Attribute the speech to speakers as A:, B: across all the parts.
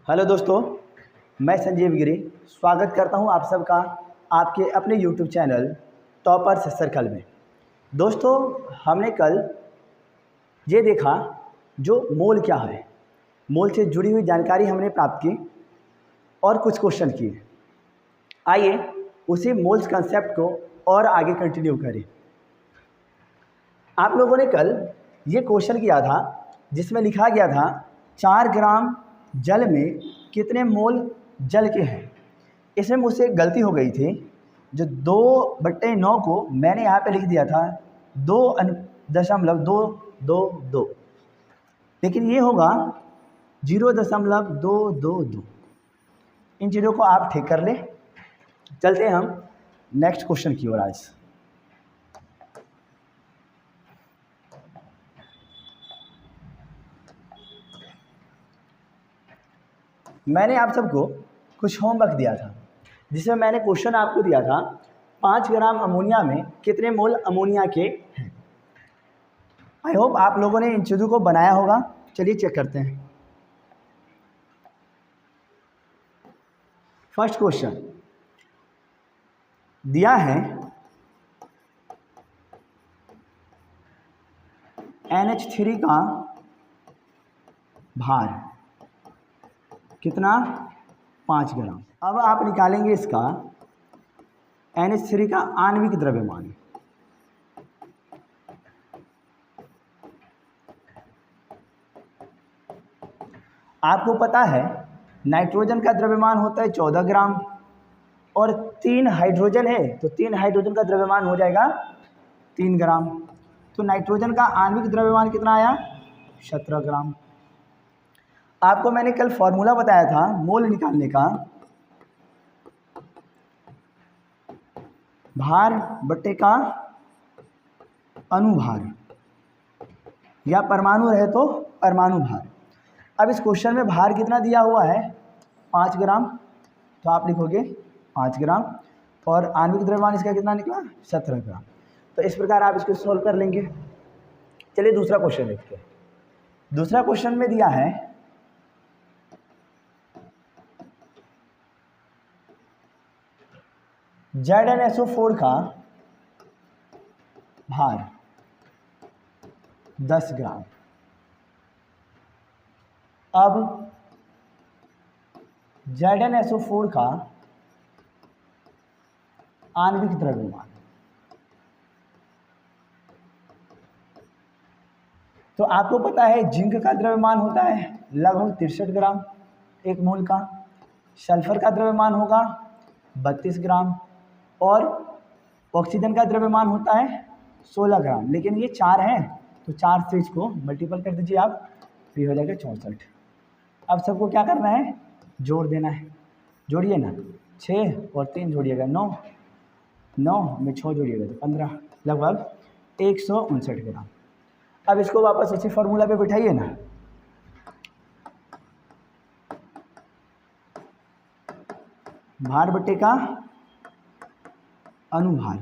A: Hello दोस्तों, मैं संजीव गिरी स्वागत करता हूं आप सबका आपके अपने यूट्यूब चैनल टॉपर्स सर्कल में। दोस्तों, हमने कल ये देखा जो मोल क्या है, मोल से जुड़ी हुई जानकारी हमने प्राप्त की और कुछ क्वेश्चन किए। आइए उसी मोल्स कंसेप्ट को और आगे कंटिन्यू करें। आप लोगों ने कल ये क्वेश्चन किया था जिसमें लिखा गया था 4 ग्राम जल में कितने मोल जल के हैं। इसमें मुझसे एक गलती हो गई थी, जो 2/9 को मैंने यहाँ पे लिख दिया था 2.222, लेकिन ये होगा 0.222। इन चीज़ों को आप ठीक कर लें। चलते हैं हम नेक्स्ट क्वेश्चन की ओर। आज मैंने आप सबको कुछ होमवर्क दिया था जिसमें मैंने क्वेश्चन आपको दिया था 5 ग्राम अमोनिया में कितने मोल अमोनिया के हैं। आई होप आप लोगों ने इन चीज़ों को बनाया होगा। चलिए चेक करते हैं। फर्स्ट क्वेश्चन दिया है NH3 का भार कितना, 5 ग्राम। अब आप निकालेंगे इसका NH3 का आणविक द्रव्यमान। आपको पता है नाइट्रोजन का द्रव्यमान होता है 14 ग्राम और 3 हाइड्रोजन है, तो 3 हाइड्रोजन का द्रव्यमान हो जाएगा 3 ग्राम। तो नाइट्रोजन का आणविक द्रव्यमान कितना आया, 17 ग्राम। आपको मैंने कल फॉर्मूला बताया था मोल निकालने का, भार बट्टे का अनुभार, या परमाणु रहे तो परमाणु भार। अब इस क्वेश्चन में भार कितना दिया हुआ है, 5 ग्राम, तो आप लिखोगे 5 ग्राम और आणविक द्रव्यमान इसका कितना निकला, 17 ग्राम। तो इस प्रकार आप इसको सॉल्व कर लेंगे। चलिए दूसरा क्वेश्चन देखते हैं। दूसरा क्वेश्चन में दिया है ZnSO4 का भार 10 ग्राम। अब ZnSO4 का आणविक द्रव्यमान, तो आपको पता है जिंक का द्रव्यमान होता है लगभग 63 ग्राम एक मोल का, सल्फर का द्रव्यमान होगा 32 ग्राम और ऑक्सीजन का द्रव्यमान होता है 16 ग्राम। लेकिन ये 4 हैं तो 4 से इसको मल्टीपल कर दीजिए आप, तो ये हो जाएगा 64। अब सबको क्या करना है, जोड़ देना है। जोड़िए ना, 6 और 3 जोड़िएगा 9, 9 में 6 जोड़िएगा तो 15, लगभग 159 ग्राम। अब इसको वापस इसी फॉर्मूला पे बिठाइए ना। भार बट्टे का अनुभार,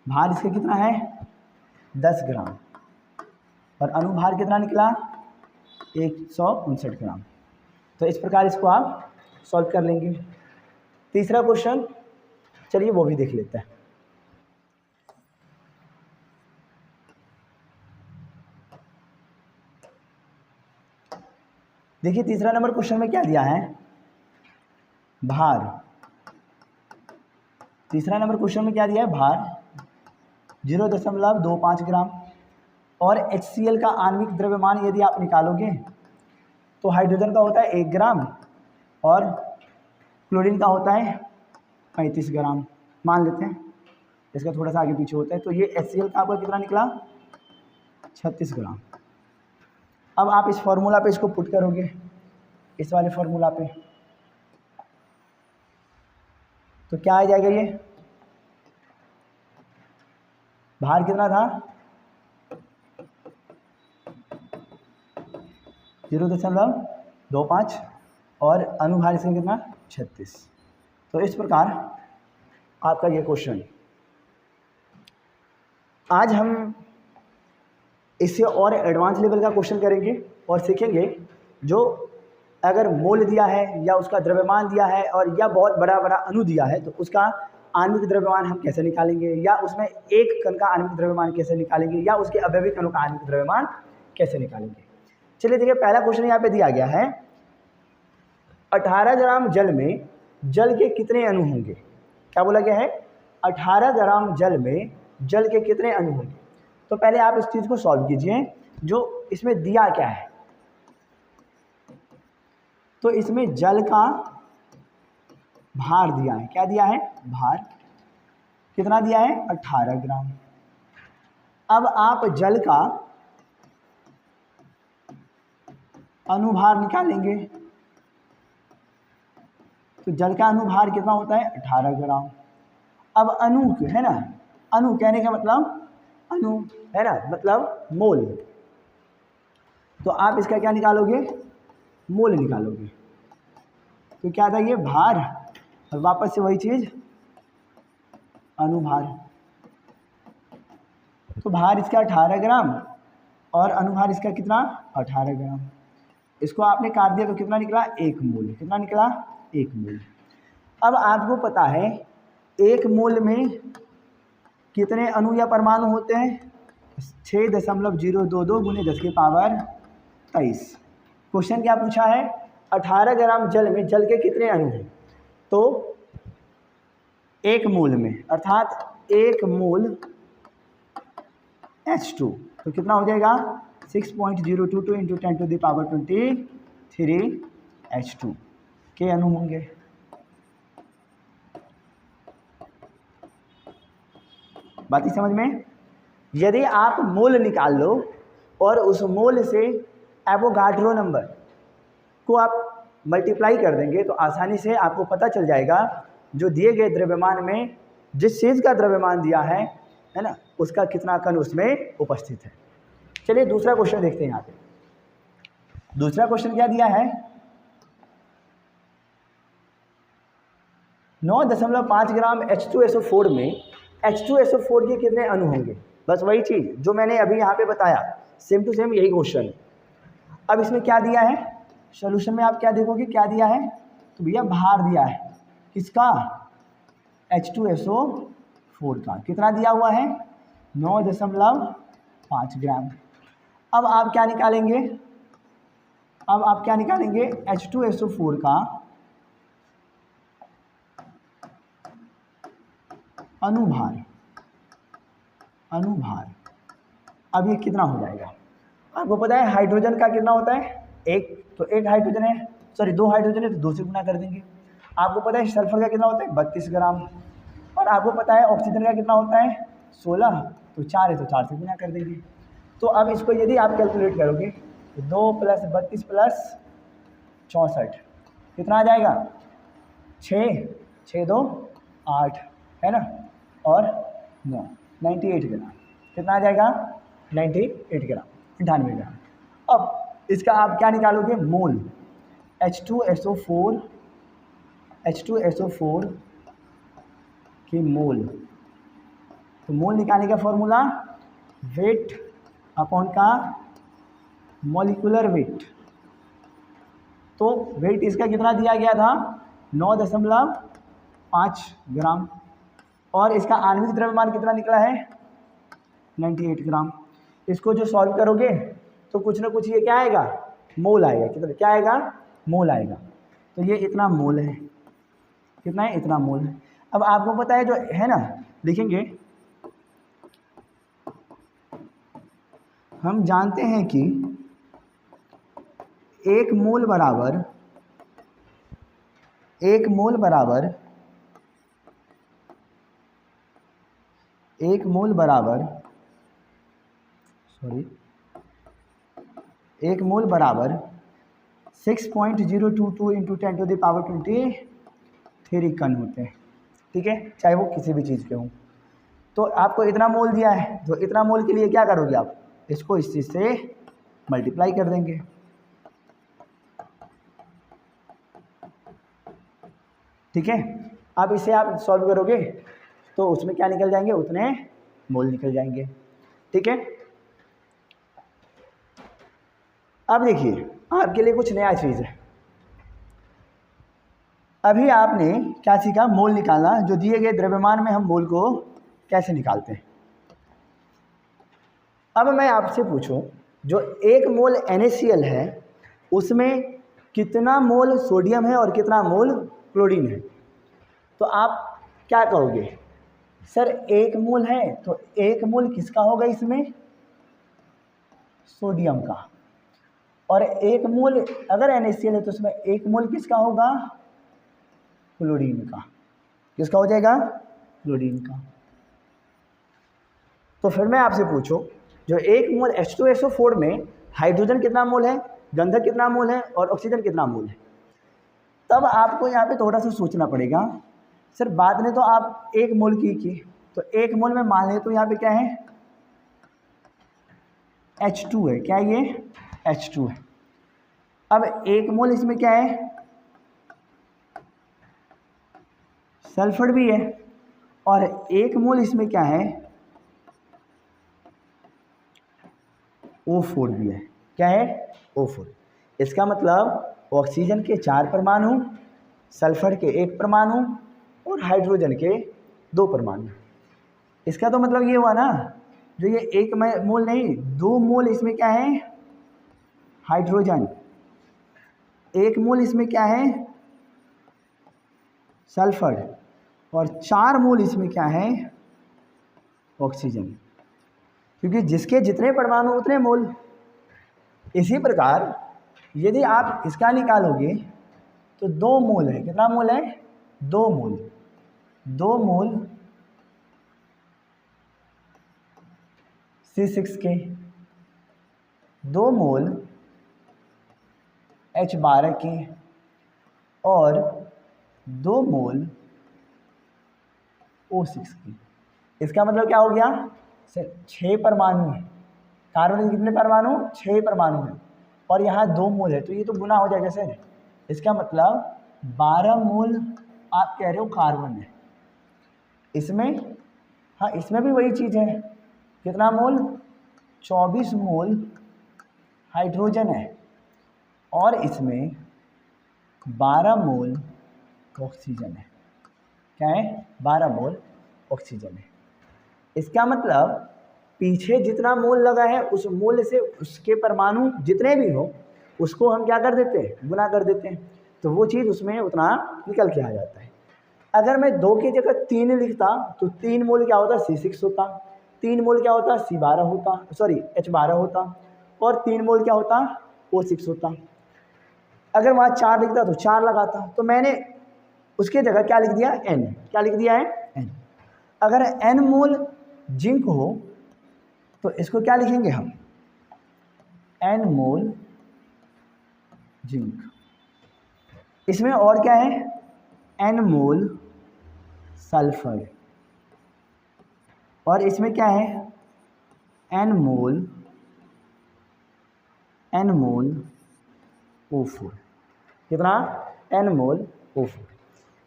A: भार इसका कितना है 10 ग्राम और अनुभार कितना निकला 159 ग्राम। तो इस प्रकार इसको आप सॉल्व कर लेंगे। तीसरा क्वेश्चन, चलिए वो भी देख लेते हैं। देखिए तीसरा नंबर क्वेश्चन में क्या दिया है, भार। तीसरा नंबर क्वेश्चन में क्या दिया है, भार 0.25 ग्राम और HCl का आणविक द्रव्यमान यदि आप निकालोगे तो हाइड्रोजन का होता है 1 ग्राम और क्लोरीन का होता है 35 ग्राम मान लेते हैं। इसका थोड़ा सा आगे पीछे होता है, तो ये HCl का आपका कितना निकला 36 ग्राम। अब आप इस फॉर्मूला पे इसको पुट करोगे, इस वाले फॉर्मूला पे, तो क्या आ जाएगा, ये भार कितना था 0.25 और अनुभार इसका कितना 36। तो इस प्रकार आपका ये क्वेश्चन। आज हम इससे और एडवांस लेवल का क्वेश्चन करेंगे और सीखेंगे जो अगर मोल दिया है या उसका द्रव्यमान दिया है और या बहुत बड़ा बड़ा अणु दिया है तो उसका आणविक द्रव्यमान हम कैसे निकालेंगे, या उसमें एक कण का आणविक द्रव्यमान कैसे निकालेंगे, या उसके अवयवी कणों का आणविक द्रव्यमान कैसे निकालेंगे। चलिए देखिए, पहला क्वेश्चन यहाँ पे दिया गया है 18 ग्राम जल में जल के कितने अणु होंगे। क्या बोला गया है, 18 ग्राम जल में जल के कितने अणु होंगे। तो पहले आप इस चीज़ को सॉल्व कीजिए, जो इसमें दिया क्या है। तो इसमें जल का भार दिया है, क्या दिया है, भार कितना दिया है, 18 ग्राम। अब आप जल का अनुभार निकालेंगे, तो जल का अनुभार कितना होता है, 18 ग्राम। अब अणु है ना, अणु कहने का मतलब अणु है ना, मतलब मोल। तो आप इसका क्या निकालोगे, मोल निकालोगे। तो क्या था ये, भार, और वापस से वही चीज अनुभार। तो भार इसका 18 ग्राम और अनुभार इसका कितना, 18 ग्राम। इसको आपने काट दिया तो कितना निकला, 1 मोल। कितना निकला, 1 मोल। अब आपको पता है 1 मोल में कितने अणु या परमाणु होते हैं, 6.022 × 10⁻23। क्वेश्चन क्या पूछा है, 18 ग्राम जल में जल के कितने अणु हैं। तो 1 मोल में, अर्थात 1 मोल H2, तो कितना हो जाएगा, 6.022 × 10⁻23 H2 के अणु होंगे। बात ही समझ में। यदि आप मोल निकाल लो और उस मोल से एवोगाड्रो नंबर को आप मल्टीप्लाई कर देंगे तो आसानी से आपको पता चल जाएगा जो दिए गए द्रव्यमान में जिस चीज़ का द्रव्यमान दिया है ना, उसका कितना कण उसमें उपस्थित है। चलिए दूसरा क्वेश्चन देखते हैं। यहाँ पे दूसरा क्वेश्चन क्या दिया है, 9.5 ग्राम H2SO4 में H2SO4 के कितने अणु होंगे। बस वही चीज़ जो मैंने अभी यहाँ पे बताया, सेम टू सेम यही क्वेश्चन। अब इसमें क्या दिया है, सॉल्यूशन में आप क्या देखोगे, क्या दिया है, तो भैया भार दिया है किसका, H2SO4 का। कितना दिया हुआ है, 9.5 ग्राम। अब आप क्या निकालेंगे, अब आप क्या निकालेंगे, H2SO4 का अनुभार। अनुभार अब ये कितना हो जाएगा, आपको पता है हाइड्रोजन का कितना होता है, एक, तो एक हाइड्रोजन है, सॉरी 2 हाइड्रोजन है तो 2 से गुना कर देंगे। आपको पता है सल्फर का कितना होता है, 32 ग्राम। और आपको पता है ऑक्सीजन का कितना होता है, 16, तो 4 है तो 4 से गुना कर देंगे। तो अब इसको यदि आप कैलकुलेट करोगे तो 2 + 32 + 64 कितना आ जाएगा, 6, 6 2 8 है ना, और 9, 98 ग्राम। कितना आ जाएगा, 98 ग्राम, 98 ग्राम। अब इसका आप क्या निकालोगे, मोल, H2SO4 के मोल। तो मोल निकालने का फॉर्मूला वेट अपॉन का मॉलिक्यूलर वेट। तो वेट इसका कितना दिया गया था, 9.5 ग्राम, और इसका आणविक द्रव्यमान कितना निकला है, 98 ग्राम। इसको जो सॉल्व करोगे तो कुछ ना कुछ ये क्या आएगा, मोल आएगा। कितना, क्या आएगा, मोल आएगा। तो ये इतना मोल है, कितना है, इतना मोल है। अब आपको पता है जो है ना, लिखेंगे, हम जानते हैं कि 1 मोल बराबर 1 मोल बराबर 1 मोल बराबर 1 मोल बराबर 6.022 × 10⁻23 कण होते हैं। ठीक है, चाहे वो किसी भी चीज़ के हों। तो आपको इतना मोल दिया है, तो इतना मोल के लिए क्या करोगे, आप इसको इस चीज़ से मल्टीप्लाई कर देंगे। ठीक है, अब इसे आप सॉल्व करोगे तो उसमें क्या निकल जाएंगे, उतने मोल निकल जाएंगे। ठीक है, अब देखिए आपके लिए कुछ नया चीज़ है। अभी आपने क्या सीखा, मोल निकालना। जो दिए गए द्रव्यमान में हम मोल को कैसे निकालते हैं। अब मैं आपसे पूछूं, जो 1 मोल NaCl है उसमें कितना मोल सोडियम है और कितना मोल क्लोरीन है, तो आप क्या कहोगे। सर 1 मोल है तो 1 मोल किसका होगा इसमें, सोडियम का। और 1 मोल अगर NaCl है तो उसमें 1 मोल किसका होगा, क्लोरीन का। किसका हो जाएगा, क्लोरीन का। तो फिर मैं आपसे पूछूं, जो 1 मोल H2SO4 में हाइड्रोजन कितना मोल है, गंधक कितना मोल है और ऑक्सीजन कितना मोल है। तब आपको यहाँ पे थोड़ा सा सोचना पड़ेगा। सर बात ने तो आप 1 मोल की, तो 1 मोल में मान लें तो यहाँ पे क्या है, H2 है। क्या ये H2 है। अब 1 मोल इसमें क्या है, सल्फर भी है। और 1 मोल इसमें क्या है, O4 भी है। क्या है, O4। इसका मतलब ऑक्सीजन के 4 परमाणु, सल्फर के 1 परमाणु और हाइड्रोजन के 2 परमाणु। इसका तो मतलब ये हुआ ना, जो ये 1 मोल नहीं 2 मोल इसमें क्या है, हाइड्रोजन। 1 मोल इसमें क्या है, सल्फर। और 4 मोल इसमें क्या है, ऑक्सीजन। क्योंकि जिसके जितने परमाणु उतने मोल। इसी प्रकार यदि आप इसका निकालोगे तो 2 मोल है। कितना मोल है, 2 मोल। 2 मोल C6 के, 2 मोल H12 के और 2 मोल O6 की। इसका मतलब क्या हो गया सर, 6 परमाणु है। कार्बन के कितने परमाणु, 6 परमाणु है। और यहाँ 2 मोल है तो ये तो गुना हो जाएगा सर। इसका मतलब 12 मोल आप कह रहे हो कार्बन है इसमें। हाँ इसमें भी वही चीज़ है। कितना मोल, 24 मोल हाइड्रोजन है और इसमें 12 मोल ऑक्सीजन है। क्या है, 12 मोल ऑक्सीजन है। इसका मतलब पीछे जितना मोल लगा है उस मोल से उसके परमाणु जितने भी हो उसको हम क्या कर देते हैं, गुना कर देते हैं। तो वो चीज़ उसमें उतना निकल के आ जाता है। अगर मैं 2 की जगह 3 लिखता तो 3 मोल क्या होता, C6 होता। 3 मोल क्या होता, C12 होता, सॉरी H12 होता। और 3 मोल क्या होता, O6 होता। अगर वहाँ 4 लिखता तो 4 लगाता। तो मैंने उसके जगह क्या लिख दिया, N। क्या लिख दिया है, N। अगर N मोल जिंक हो तो इसको क्या लिखेंगे हम, N मोल जिंक। इसमें और क्या है, N मोल सल्फर। और इसमें क्या है, N मोल O4। कितना, N मोल O4।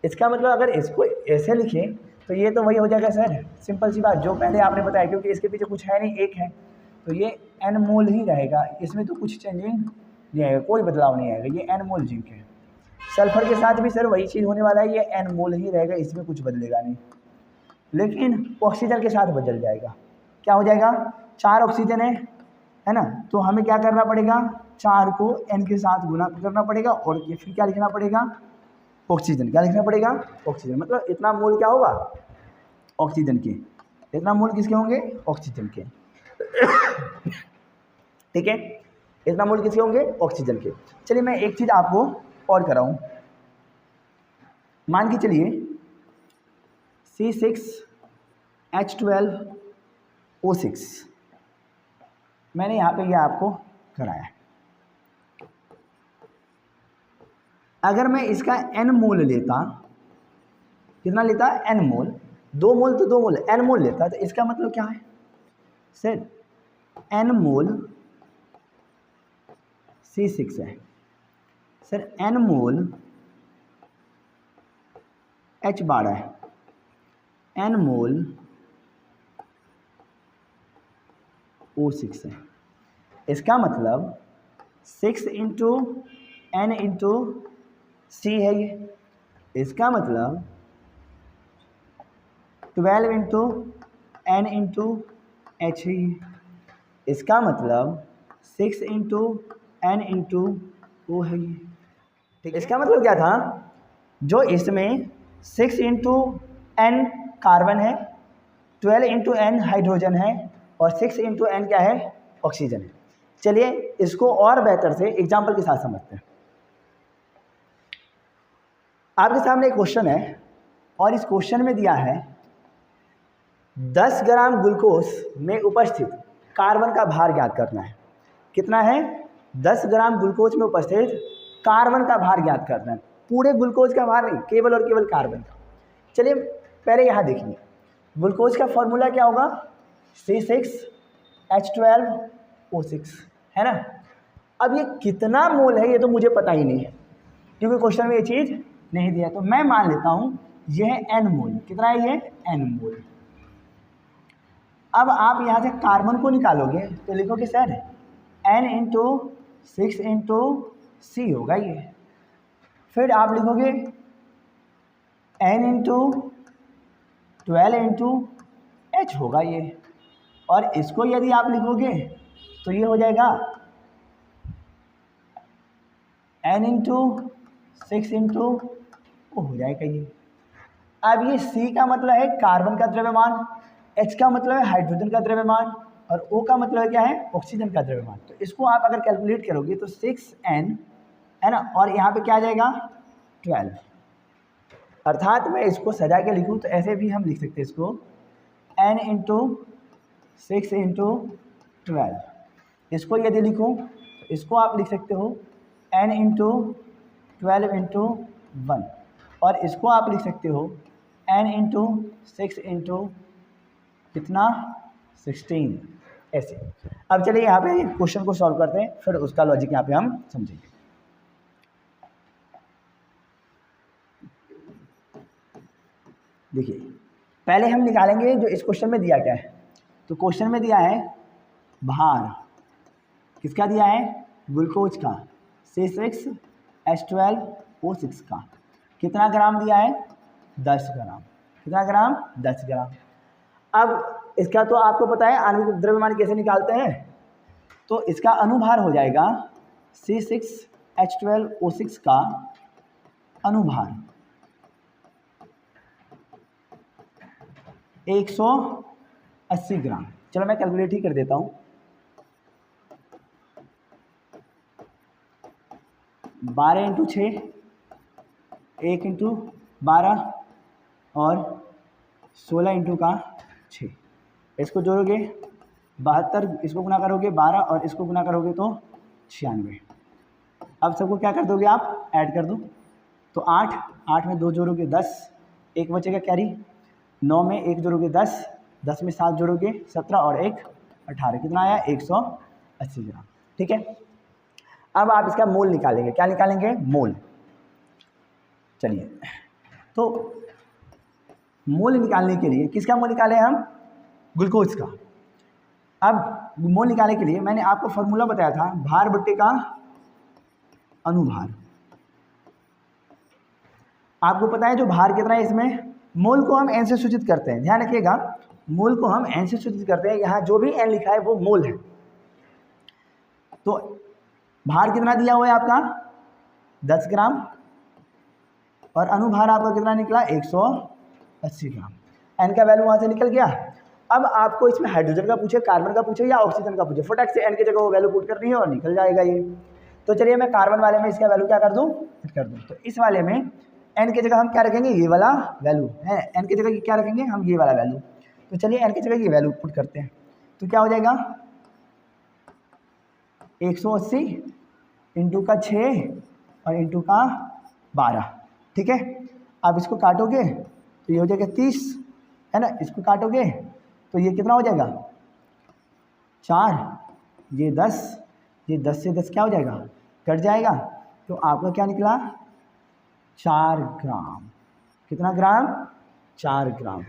A: इसका मतलब अगर इसको ऐसे लिखें तो ये तो वही हो जाएगा सर, सिंपल सी बात जो पहले आपने बताया। क्योंकि इसके पीछे कुछ है नहीं, एक है तो ये N मोल ही रहेगा। इसमें तो कुछ चेंजिंग नहीं आएगा, कोई बदलाव नहीं आएगा। ये N मोल जिंक है। सल्फर के साथ भी सर वही चीज़ होने वाला है, ये N मोल ही रहेगा, इसमें कुछ बदलेगा नहीं। लेकिन ऑक्सीजन के साथ बदल जाएगा। क्या हो जाएगा, 4 ऑक्सीजन है ना, तो हमें क्या करना पड़ेगा, 4 को N के साथ गुना करना पड़ेगा और ये फिर क्या लिखना पड़ेगा, ऑक्सीजन। क्या लिखना पड़ेगा, ऑक्सीजन। मतलब इतना मोल क्या होगा, ऑक्सीजन के। इतना मोल किसके होंगे, ऑक्सीजन के। ठीक है, इतना मोल किसके होंगे, ऑक्सीजन के। चलिए मैं एक चीज़ आपको और कराऊं। मान के चलिए C6H12O6 मैंने यहाँ पे ये आपको कराया। अगर मैं इसका N मोल लेता, कितना लेता, N मोल। 2 मोल तो 2 मोल, N मोल लेता तो इसका मतलब क्या है सर, N मोल C6 है सर, N मोल H12 है, N मोल O6 है। इसका मतलब 6 × N × C है ये। इसका मतलब 12 इंटू एन इंटू एच ही, इसका मतलब 6 इंटू एन इंटू ओ है। ठीक, इसका मतलब क्या था, जो इसमें 6 इंटू एन कार्बन है, 12 इंटू एन हाइड्रोजन है और 6 इंटू एन क्या है, ऑक्सीजन है। चलिए इसको और बेहतर से एग्जाम्पल के साथ समझते हैं। आपके सामने एक क्वेश्चन है और इस क्वेश्चन में दिया है 10 ग्राम ग्लूकोज में उपस्थित कार्बन का भार ज्ञात करना है। कितना है, 10 ग्राम ग्लूकोज में उपस्थित कार्बन का भार ज्ञात करना है। पूरे ग्लूकोज का भार नहीं, केवल और केवल कार्बन का। चलिए पहले यहाँ देखिए, ग्लूकोज का फॉर्मूला क्या होगा, C6H12O6 है ना। अब ये कितना मोल है ये तो मुझे पता ही नहीं है, क्योंकि क्वेश्चन में ये चीज़ नहीं दिया। तो मैं मान लेता हूँ ये है n मोल। कितना है ये, n मोल। अब आप यहाँ से कार्बन को निकालोगे तो लिखोगे सर n इंटू 6 इंटू सी होगा ये। फिर आप लिखोगे n इंटू 12 इंटू एच होगा ये। और इसको यदि आप लिखोगे तो ये हो जाएगा n इंटू 6 इंटू ओ हो जाएगा ये। अब ये C का मतलब है कार्बन का द्रव्यमान, H का मतलब है हाइड्रोजन का द्रव्यमान और O का मतलब क्या है, ऑक्सीजन का द्रव्यमान। तो इसको आप अगर कैलकुलेट करोगे तो 6n है ना, और यहाँ पे क्या आ जाएगा 12। अर्थात मैं इसको सजा के लिखूँ तो ऐसे भी हम लिख सकते हैं इसको n इंटू 6 इंटू 12। इसको यदि लिखूँ तो इसको आप लिख सकते हो n इंटू 12 इंटू 1 और इसको आप लिख सकते हो n इंटू 6 इंटू कितना 16 ऐसे। अब चलिए यहाँ पे क्वेश्चन को सॉल्व करते हैं, फिर उसका लॉजिक यहाँ पे हम समझेंगे। देखिए पहले हम निकालेंगे जो इस क्वेश्चन में दिया क्या है। तो क्वेश्चन में दिया है भार, किसका दिया है, ग्लूकोज का, C6H12O6 का। कितना ग्राम दिया है, 10 ग्राम। कितना ग्राम, 10 ग्राम। अब इसका तो आपको पता है आणविक द्रव्यमान कैसे निकालते हैं, तो इसका अनुभार हो जाएगा C6H12O6 का अनुभार 180 ग्राम। चलो मैं कैलकुलेट ही कर देता हूँ। 12 इंटू 6, 1 इंटू 12 और 16 इंटू का 6। इसको जोड़ोगे 72, इसको गुना करोगे 12 और इसको गुना करोगे तो 96। अब सबको क्या कर दोगे आप, ऐड कर दो। तो 8 में 2 जोड़ोगे 10, 1 बचेगा कैरी। 9 में 1 जोड़ोगे 10, 10 में 7 जोड़ोगे 17 और 1 18। कितना आया, 180 ग्राम। ठीक है, अब आप इसका मोल निकालेंगे। क्या निकालेंगे, मोल। चलिए तो मोल निकालने के लिए, किसका मोल निकालें हम, ग्लूकोज का। अब मोल निकालने के लिए मैंने आपको फॉर्मूला बताया था, भार बट्टे का अनुभार। आपको पता है जो भार कितना है इसमें, मोल को हम एन से सूचित करते हैं। ध्यान रखिएगा, मोल को हम एन से सूचित करते हैं। यहाँ जो भी एन लिखा है वो मोल है। तो भार कितना दिया हुआ है आपका, 10 ग्राम, और अनुभार आपका कितना निकला, 180 ग्राम। एन का वैल्यू वहाँ से निकल गया। अब आपको इसमें हाइड्रोजन का पूछे, कार्बन का पूछे या ऑक्सीजन का पूछे, फटाक से एन की जगह वो वैल्यू पुट करनी है और निकल जाएगा ये। तो चलिए मैं कार्बन वाले में इसका वैल्यू क्या कर दूँ, पुट कर दूँ। तो इस वाले में एन की जगह हम क्या रखेंगे, ये वाला वैल्यू है। एन की जगह क्या रखेंगे हम, ये वाला वैल्यू। तो चलिए एन की जगह ये वैल्यू पुट करते हैं। तो क्या हो जाएगा, 180 इंटू का 6 और इंटू का 12। ठीक है, आप इसको काटोगे तो ये हो जाएगा 30 है ना। इसको काटोगे तो ये कितना हो जाएगा, 4, ये 10, ये 10 से 10 क्या हो जाएगा, कट जाएगा। तो आपका क्या निकला, 4 ग्राम। कितना ग्राम, 4 ग्राम।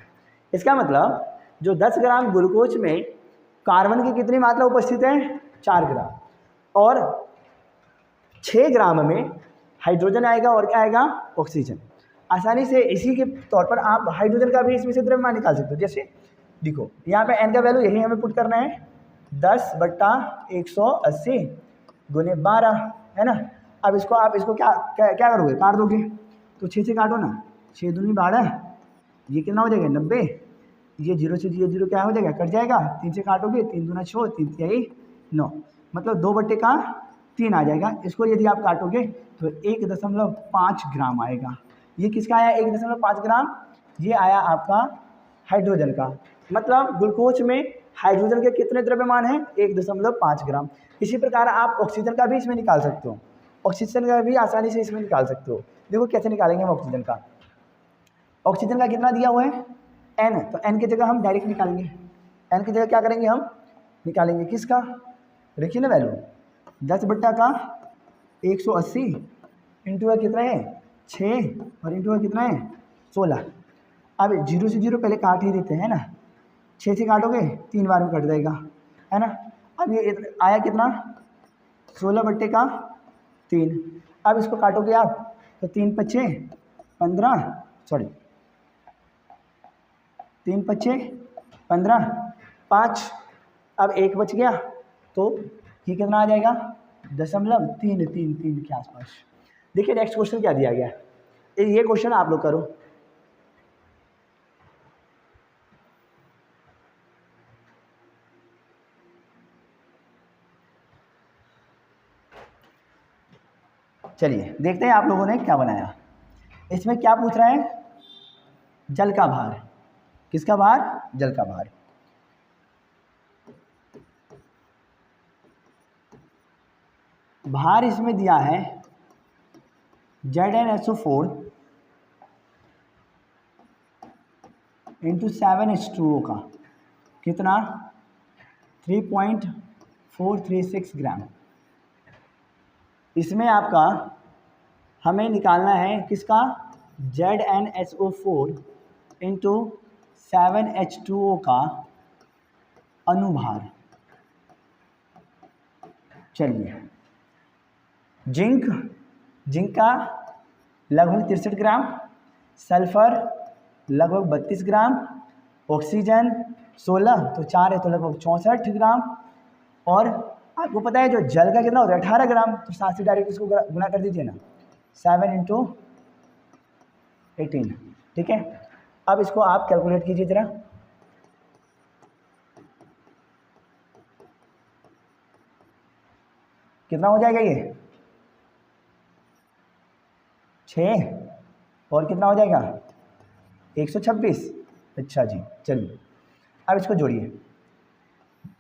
A: इसका मतलब जो 10 ग्राम ग्लूकोज में कार्बन की कितनी मात्रा उपस्थित है, 4 ग्राम, और 6 ग्राम में हाइड्रोजन आएगा और क्या आएगा, ऑक्सीजन। आसानी से इसी के तौर पर आप हाइड्रोजन का भी इसमें से द्रव्यमान निकाल सकते हो। जैसे देखो यहाँ पे n का वैल्यू यही हमें पुट करना है 10/180 गुने 12 है ना। अब इसको आप इसको क्या क्या, क्या करोगे, काट दोगे। तो 6 से काटो ना, 6 दूनी 12, ये कितना हो जाएगा 90, ये 0 से 0 क्या हो जाएगा, कट जाएगा। 3 से काटोगे, 3 दूना 6, 3 तिहाई 9, मतलब 2/3 आ जाएगा। इसको यदि आप काटोगे तो 1.5 ग्राम आएगा। ये किसका आया 1.5 ग्राम, ये आया आपका हाइड्रोजन का। मतलब ग्लूकोज में हाइड्रोजन के कितने द्रव्यमान हैं 1.5 ग्राम। इसी प्रकार आप ऑक्सीजन का भी इसमें निकाल सकते हो, ऑक्सीजन का भी आसानी से इसमें निकाल सकते हो। देखो कैसे निकालेंगे हम ऑक्सीजन का। ऑक्सीजन का कितना दिया हुआ है n, तो n की जगह हम डायरेक्ट निकालेंगे। n की जगह क्या करेंगे हम निकालेंगे किसका, देखिए ना वैल्यू 10/180 इंटू का कितना है 6 और इंटू का कितना है 16। अब 0 से 0 पहले काट ही देते हैं ना, 6 से काटोगे 3 बार में कट जाएगा है ना। अब ये आया कितना 16/3। अब इसको काटोगे आप तो 3 पच्चे 15, सॉरी 3 पच्चे 15, 5, अब 1 बच गया तो ये कितना आ जाएगा 0.333 के आसपास। देखिए नेक्स्ट क्वेश्चन क्या दिया गया है, ये क्वेश्चन आप लोग करो। चलिए देखते हैं आप लोगों ने क्या बनाया। इसमें क्या पूछ रहा है, जल का भार, किसका भार, जल का भार। भार इसमें दिया है ZnSO4 इंटू 7H2O का कितना 3.436 ग्राम। इसमें आपका हमें निकालना है किसका ZnSO4 इंटू 7H2O का अनुभार। चलिए जिंक का लगभग 63 ग्राम, सल्फर लगभग 32 ग्राम, ऑक्सीजन 16, तो 4 है तो लगभग 64 ग्राम, और आपको पता है जो जल का कितना होता है 18 ग्राम, तो 7 से डायरेक्ट इसको गुना कर दीजिए ना, 7 इंटू 18, ठीक है। अब इसको आप कैलकुलेट कीजिए जरा, कितना हो जाएगा ये 6 और कितना हो जाएगा 126। अच्छा जी चलिए अब इसको जोड़िए,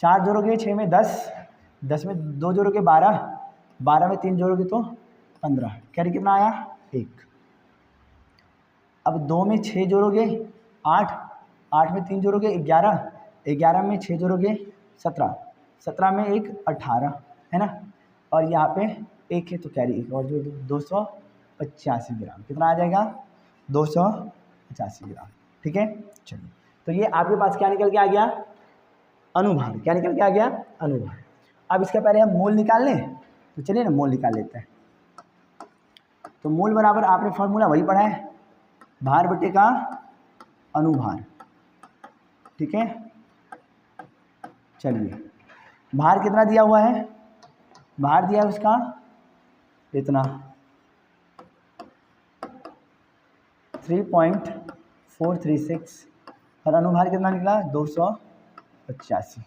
A: 4 जोड़ोगे 6 में 10, 10 में 2 जोड़ोगे 12, 12 में 3 जोड़ोगे तो 15, कैरी कितना आया 1। अब 2 में 6 जोड़ोगे 8, 8 में 3 जोड़ोगे 11, 11 में 6 जोड़ोगे 17, 17 में 1 18 है ना, और यहाँ पे 1 है तो कैरी 1 और जोड़ दो 285 ग्राम, कितना आ जाएगा 285 ग्राम, ठीक है। चलिए तो ये आपके पास क्या निकल के आ गया अनुभार, क्या निकल के आ गया अनुभार। अब इसका पहले हम मोल निकाल लें, तो चलिए ना मोल निकाल लेते हैं। तो मोल बराबर आपने फॉर्मूला वही पढ़ा है, भार बटे का अनुभार, ठीक है। चलिए भार कितना दिया हुआ है, भार दिया है उसका इतना 3.436 और अनुभार कितना निकला 285,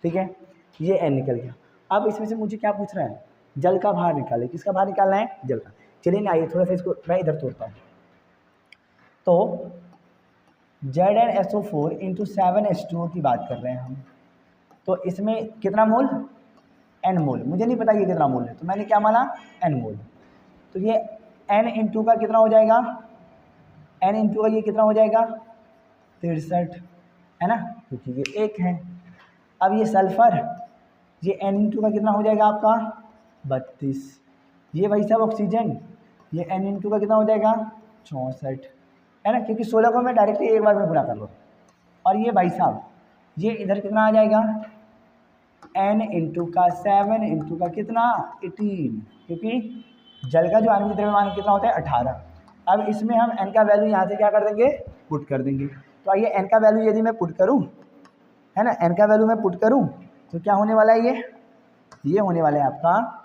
A: ठीक है। ये n निकल गया। अब इसमें से मुझे क्या पूछ रहा है, जल का भार निकाले, किसका भार निकालना है जल का। चलिए ना आइए थोड़ा सा इसको मैं इधर तोड़ता हूँ। तो ZnSO4 इंटू 7H2O की बात कर रहे हैं हम, तो इसमें कितना मोल n मोल, मुझे नहीं पता ये कितना मोल है, तो मैंने क्या माना n मोल। तो ये n इंटू का कितना हो जाएगा, n इंटू का ये कितना हो जाएगा 63 है ना, क्योंकि ये 1 है। अब ये सल्फर, ये n इंटू का कितना हो जाएगा आपका 32, ये भाई साहब ऑक्सीजन, ये n इंटू का कितना हो जाएगा 64 है ना, क्योंकि 16 को मैं डायरेक्टली एक बार में गुना कर लो। और ये भाई साहब ये इधर कितना आ जाएगा n इंटू का 7 इंटू का कितना 18, क्योंकि जल का जो आणविक द्रव्यमान कितना होता है 18। अब इसमें हम n का वैल्यू यहाँ से क्या कर देंगे, पुट कर देंगे। तो आइए n का वैल्यू यदि मैं पुट करूँ, है ना, n का वैल्यू मैं पुट करूँ तो क्या होने वाला है, ये होने वाला है आपका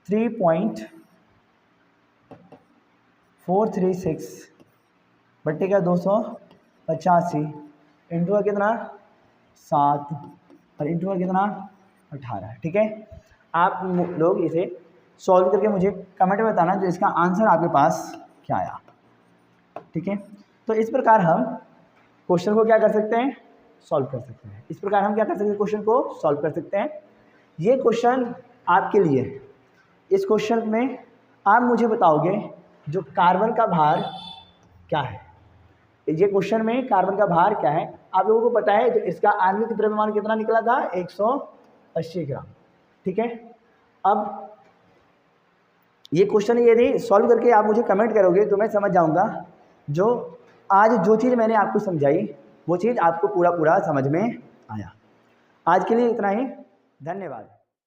A: 3.436 बट्टे का 285 इंटू का कितना 7 और इंटू का कितना 18। ठीक है, आप लोग इसे सॉल्व करके मुझे कमेंट में बताना जो इसका आंसर आपके पास क्या आया। ठीक है, तो इस प्रकार हम क्वेश्चन को क्या कर सकते हैं, सॉल्व कर सकते हैं। इस प्रकार हम क्या कर सकते हैं, क्वेश्चन को सॉल्व कर सकते हैं। ये क्वेश्चन आपके लिए, इस क्वेश्चन में आप मुझे बताओगे जो कार्बन का भार क्या है। ये क्वेश्चन में कार्बन का भार क्या है आप लोगों को पता है, तो इसका आणविक द्रव्यमान कितना निकला था 180 ग्राम। ठीक है, अब ये क्वेश्चन यदि सॉल्व करके आप मुझे कमेंट करोगे तो मैं समझ जाऊंगा जो आज जो चीज़ मैंने आपको समझाई वो चीज़ आपको पूरा समझ में आया। आज के लिए इतना ही, धन्यवाद।